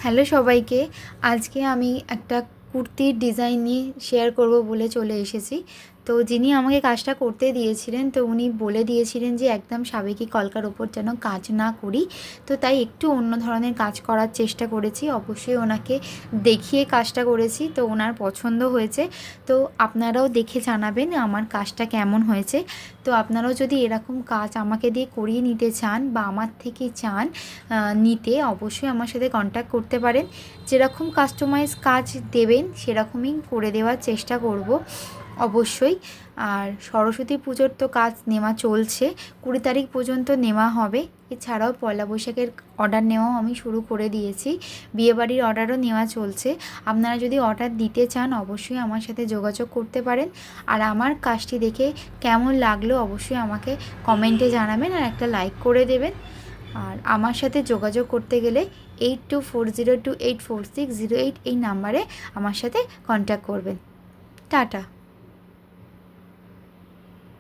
Hello সবাইকে। আজকে আমি একটা কুর্তির ডিজাইন নিয়ে শেয়ার করব বলে চলে এসেছি। তো যিনি আমাকে কাজটা করতে দিয়েছিলেন, তো উনি বলে দিয়েছিলেন যে একদম সাবেকি কলকার ওপর যেন কাজ না করি। তো তাই একটু অন্য ধরনের কাজ করার চেষ্টা করেছি। অবশ্যই ওনাকে দেখিয়ে কাজটা করেছি, তো ওনার পছন্দ হয়েছে। তো আপনারাও দেখে জানাবেন আমার কাজটা কেমন হয়েছে। তো আপনারাও যদি এরকম কাজ আমাকে দিয়ে করিয়ে নিতে চান বা আমার থেকে চান নিতে, অবশ্যই আমার সাথে কন্ট্যাক্ট করতে পারেন। যেরকম কাস্টমাইজ কাজ দেবেন সেরকমই করে দেওয়ার চেষ্টা করব অবশ্যই। আর সরস্বতী পুজোর তো কাজ নেওয়া চলছে, 20 তারিখ পর্যন্ত নেওয়া হবে। এছাড়াও পয়লা বৈশাখের অর্ডার নেওয়াও আমি শুরু করে দিয়েছি, বিয়েবাড়ির অর্ডারও নেওয়া চলছে। আপনারা যদি অর্ডার দিতে চান অবশ্যই আমার সাথে যোগাযোগ করতে পারেন। আর আমার কাজটি দেখে কেমন লাগলো অবশ্যই আমাকে কমেন্টে জানাবেন আর একটা লাইক করে দেবেন। আর আমার সাথে যোগাযোগ করতে গেলে 8240284608 এই নাম্বারে আমার সাথে কন্ট্যাক্ট করবেন। টাটা।